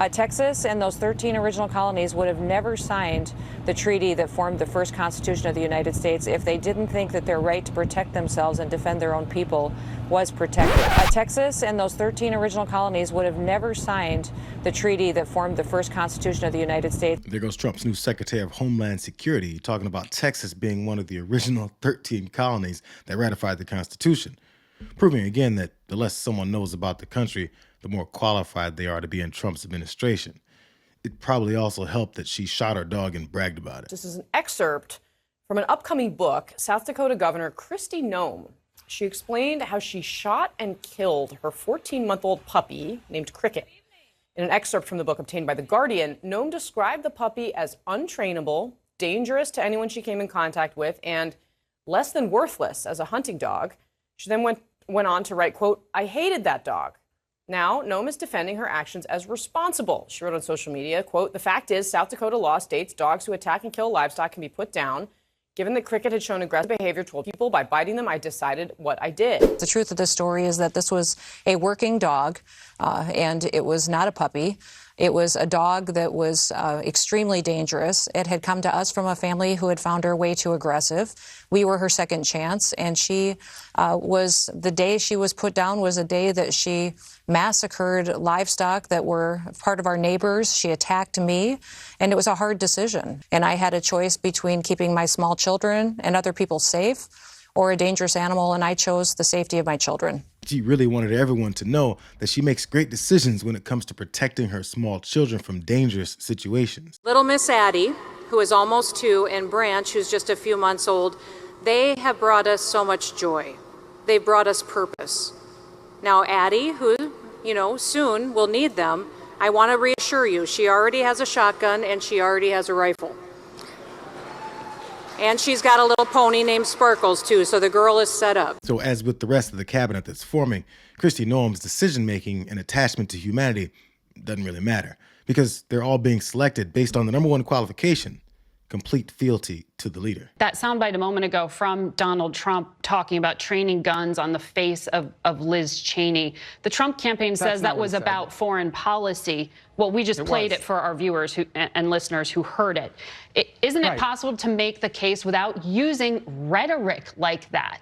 Texas and those 13 original colonies would have never signed the treaty that formed the first Constitution of the United States if they didn't think that their right to protect themselves and defend their own people was protected. Texas and those 13 original colonies would have never signed the treaty that formed the first Constitution of the United States. There goes Trump's new Secretary of Homeland Security talking about Texas being one of the original 13 colonies that ratified the Constitution, proving again that the less someone knows about the country, the more qualified they are to be in Trump's administration. It probably also helped that she shot her dog and bragged about it. This is an excerpt from an upcoming book, South Dakota Governor Kristi Noem. She explained how she shot and killed her 14-month-old puppy named Cricket. In an excerpt from the book obtained by The Guardian, Noem described the puppy as untrainable, dangerous to anyone she came in contact with, and less than worthless as a hunting dog. She then went on to write, quote, "I hated that dog." Now, Noem is defending her actions as responsible. She wrote on social media, quote, "The fact is, South Dakota law states dogs who attack and kill livestock can be put down. Given that Cricket had shown aggressive behavior toward people by biting them, I decided what I did." The truth of the story is that this was a working dog, and it was not a puppy. It was a dog that was extremely dangerous. It had come to us from a family who had found her way too aggressive. We were her second chance, and the day she was put down was a day that she massacred livestock that were part of our neighbors. She attacked me, and it was a hard decision. And I had a choice between keeping my small children and other people safe or a dangerous animal, and I chose the safety of my children. She really wanted everyone to know that she makes great decisions when it comes to protecting her small children from dangerous situations. Little Miss Addie, who is almost 2, and Branch, who's just a few months old, they have brought us so much joy. They've brought us purpose. Now, Addie, who, soon will need them, I want to reassure you, she already has a shotgun and she already has a rifle. And she's got a little pony named Sparkles, too, so the girl is set up. So as with the rest of the cabinet that's forming, Kristi Noem's decision-making and attachment to humanity doesn't really matter because they're all being selected based on the number one qualification, complete fealty to the leader. That soundbite a moment ago from Donald Trump talking about training guns on the face of Liz Cheney. The Trump campaign says that was about foreign policy. Well, we just played it for our viewers and listeners who heard it. Isn't it possible to make the case without using rhetoric like that?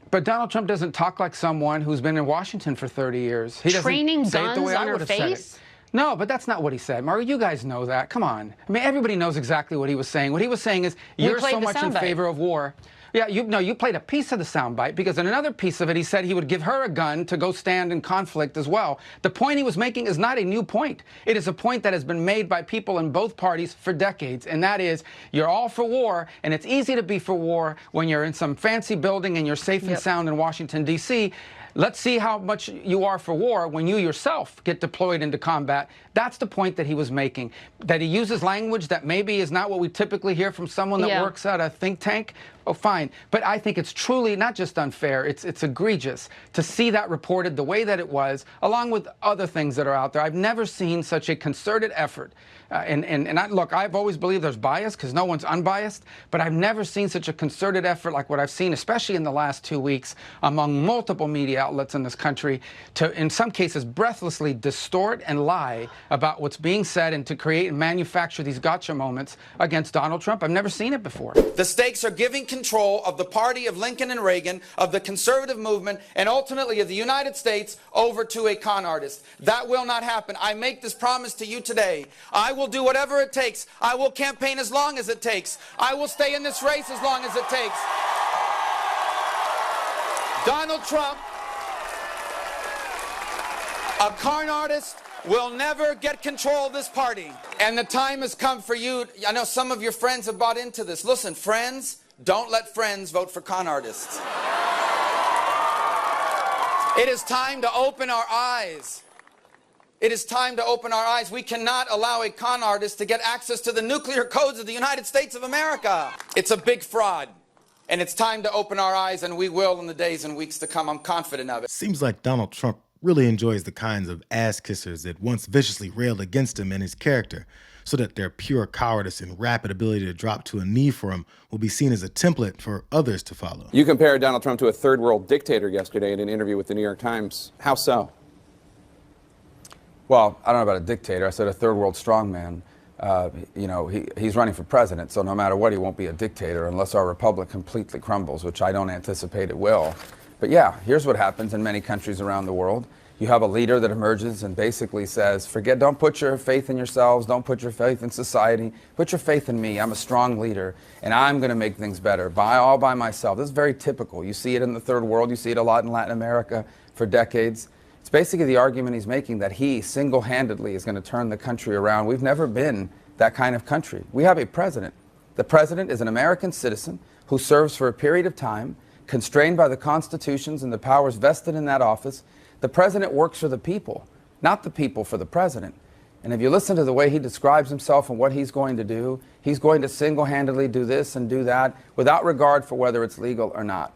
But Donald Trump doesn't talk like someone who's been in Washington for 30 years. He Training doesn't say it the guns way I on her would have said face? it. No, but that's not what he said. Mario, you guys know that. Come on. I mean, everybody knows exactly what he was saying. What he was saying is, you're so much in favor of war. Yeah, you played a piece of the soundbite because in another piece of it, he said he would give her a gun to go stand in conflict as well. The point he was making is not a new point. It is a point that has been made by people in both parties for decades, and that is you're all for war, and it's easy to be for war when you're in some fancy building and you're safe and sound in Washington, D.C. Let's see how much you are for war when you yourself get deployed into combat. That's the point that he was making. That he uses language that maybe is not what we typically hear from someone that works at a think tank. Oh, fine. But I think it's truly not just unfair, it's egregious to see that reported the way that it was, along with other things that are out there. I've never seen such a concerted effort. Look, I've always believed there's bias because no one's unbiased, but I've never seen such a concerted effort like what I've seen, especially in the last 2 weeks, among multiple media outlets in this country, to, in some cases, breathlessly distort and lie about what's being said and to create and manufacture these gotcha moments against Donald Trump. I've never seen it before. The stakes are giving control of the party of Lincoln and Reagan, of the conservative movement, and ultimately of the United States over to a con artist. That will not happen. I make this promise to you today. I will do whatever it takes. I will campaign as long as it takes. I will stay in this race as long as it takes. Donald Trump, a con artist, will never get control of this party. And the time has come for you. I know some of your friends have bought into this. Listen, friends, don't let friends vote for con artists. It is time to open our eyes. It is time to open our eyes. We cannot allow a con artist to get access to the nuclear codes of the United States of America. It's a big fraud. And it's time to open our eyes, and we will in the days and weeks to come. I'm confident of it. Seems like Donald Trump really enjoys the kinds of ass-kissers that once viciously railed against him and his character, so that their pure cowardice and rapid ability to drop to a knee for him will be seen as a template for others to follow. You compared Donald Trump to a third-world dictator yesterday in an interview with the New York Times. How so? Well, I don't know about a dictator. I said a third world strongman. You know, he's running for president, so no matter what, he won't be a dictator unless our republic completely crumbles, which I don't anticipate it will. But yeah, here's what happens in many countries around the world. You have a leader that emerges and basically says, don't put your faith in yourselves, don't put your faith in society, put your faith in me. I'm a strong leader, and I'm going to make things better all by myself. This is very typical. You see it in the third world. You see it a lot in Latin America for decades. It's basically the argument he's making that he single-handedly is going to turn the country around. We've never been that kind of country. We have a president. The president is an American citizen who serves for a period of time, constrained by the constitutions and the powers vested in that office. The president works for the people, not the people for the president. And if you listen to the way he describes himself and what he's going to do, he's going to single-handedly do this and do that without regard for whether it's legal or not.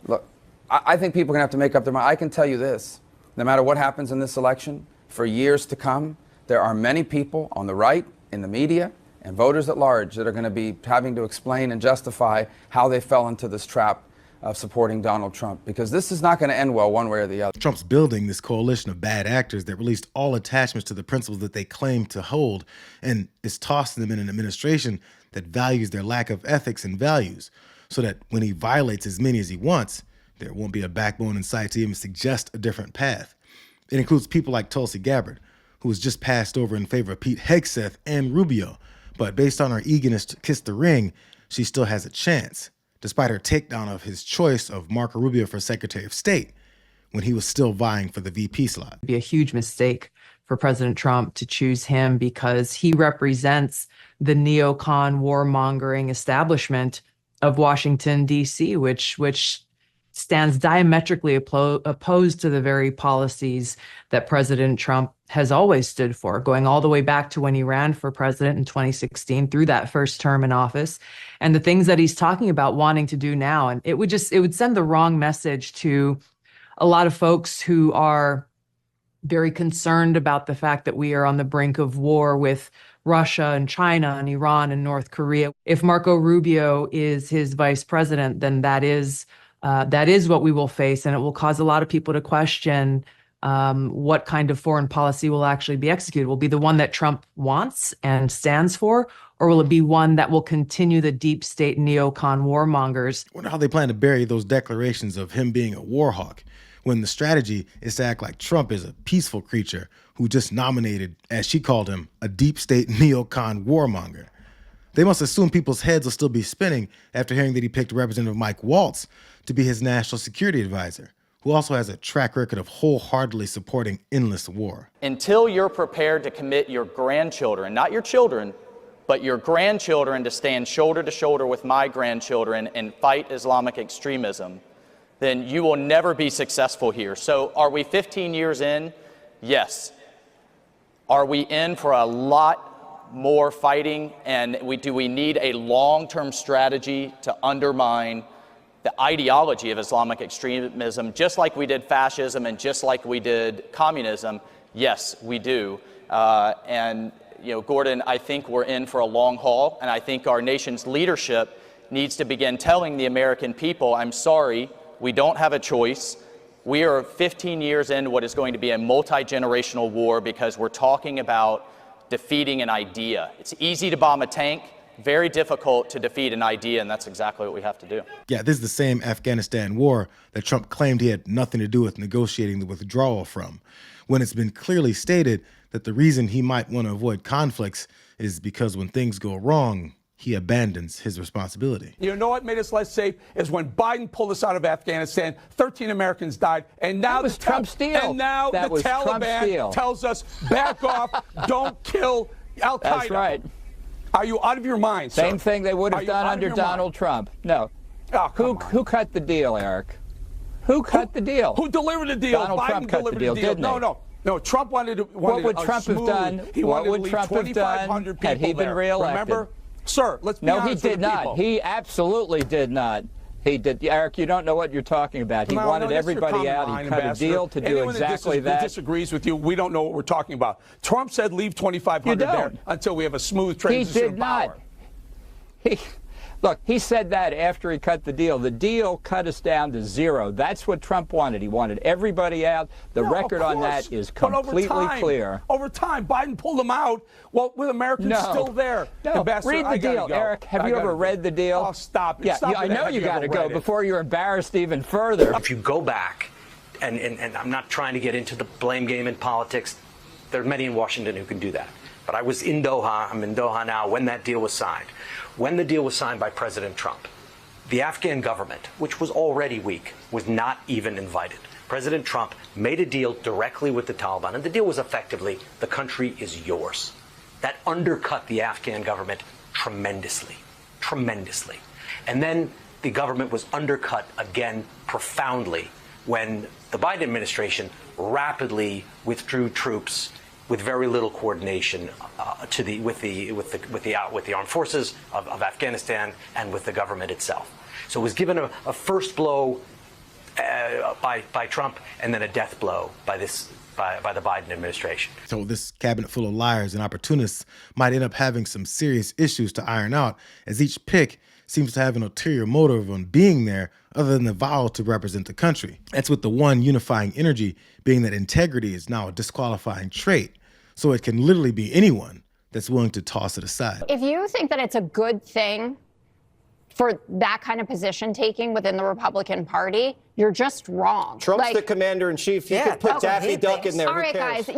Look, I think people are going to have to make up their mind. I can tell you this, no matter what happens in this election, for years to come, there are many people on the right, in the media, and voters at large that are going to be having to explain and justify how they fell into this trap of supporting Donald Trump, because this is not going to end well one way or the other. Trump's building this coalition of bad actors that released all attachments to the principles that they claim to hold, and is tossing them in an administration that values their lack of ethics and values, so that when he violates as many as he wants, there won't be a backbone in sight to even suggest a different path. It includes people like Tulsi Gabbard, who was just passed over in favor of Pete Hegseth and Rubio, but based on her eagerness to kiss the ring, she still has a chance, despite her takedown of his choice of Marco Rubio for Secretary of State when he was still vying for the VP slot. It'd be a huge mistake for President Trump to choose him because he represents the neocon warmongering establishment of Washington, D.C., which stands diametrically opposed to the very policies that President Trump has always stood for, going all the way back to when he ran for president in 2016 through that first term in office, and the things that he's talking about wanting to do now. And it would send the wrong message to a lot of folks who are very concerned about the fact that we are on the brink of war with Russia and China and Iran and North Korea. If Marco Rubio is his vice president, then that is what we will face, and it will cause a lot of people to question what kind of foreign policy will actually be executed. Will it be the one that Trump wants and stands for, or will it be one that will continue the deep state neocon warmongers? I wonder how they plan to bury those declarations of him being a war hawk when the strategy is to act like Trump is a peaceful creature who just nominated, as she called him, a deep state neocon warmonger. They must assume people's heads will still be spinning after hearing that he picked Representative Mike Waltz to be his national security advisor, who also has a track record of wholeheartedly supporting endless war. Until you're prepared to commit your grandchildren, not your children, but your grandchildren, to stand shoulder to shoulder with my grandchildren and fight Islamic extremism, then you will never be successful here. So are we 15 years in? Yes. Are we in for a lot more fighting, and do we need a long-term strategy to undermine the ideology of Islamic extremism, just like we did fascism and just like we did communism? Yes, we do. And Gordon, I think we're in for a long haul, and I think our nation's leadership needs to begin telling the American people, I'm sorry, we don't have a choice. We are 15 years into what is going to be a multi-generational war because we're talking about defeating an idea. It's easy to bomb a tank, very difficult to defeat an idea, and that's exactly what we have to do. Yeah, this is the same Afghanistan war that Trump claimed he had nothing to do with negotiating the withdrawal from, when it's been clearly stated that the reason he might want to avoid conflicts is because when things go wrong, he abandons his responsibility. You know what made us less safe is when Biden pulled us out of Afghanistan, 13 Americans died, and now that was Trump's deal. And now the Taliban tells us, back off, don't kill Al-Qaeda. That's right. Are you out of your mind, sir? Same thing they would have done under Donald Trump. No. Oh, who cut the deal, Eric? Who cut the deal? Who delivered the deal? Donald Biden Trump cut the deal, didn't he? No, Trump wanted what would Trump have done? What would Trump have done had he been reelected? Remember? Sir, let's be honest with the people. No, he did not. He absolutely did not. He did. Eric, you don't know what you're talking about. He wanted everybody out. He cut a deal to do exactly that. Anyone that disagrees with you, we don't know what we're talking about. Trump said leave 2,500 there until we have a smooth transition of power. He did not. Look, he said that after he cut the deal. The deal cut us down to 0. That's what Trump wanted. He wanted everybody out. The record on that is completely clear. Over time, Biden pulled them out. Well, with Americans still there. No, read the deal, Eric. Have you ever read the deal? Oh, stop it. Yeah, I know you got to go before you're embarrassed even further. If you go back, and I'm not trying to get into the blame game in politics, there are many in Washington who can do that. But I was in Doha, I'm in Doha now, when that deal was signed. When the deal was signed by President Trump, the Afghan government, which was already weak, was not even invited. President Trump made a deal directly with the Taliban, and the deal was effectively, the country is yours. That undercut the Afghan government tremendously, tremendously. And then the government was undercut again profoundly when the Biden administration rapidly withdrew troops with very little coordination with the armed forces of Afghanistan and with the government itself. So it was given a first blow by Trump and then a death blow by the Biden administration. So this cabinet full of liars and opportunists might end up having some serious issues to iron out, as each pick seems to have an ulterior motive on being there other than the vow to represent the country. That's with the one unifying energy being that integrity is now a disqualifying trait. So it can literally be anyone that's willing to toss it aside. If you think that it's a good thing for that kind of position taking within the Republican Party, you're just wrong. Trump's the commander in chief. You could put Daffy Duck in there. All right, guys.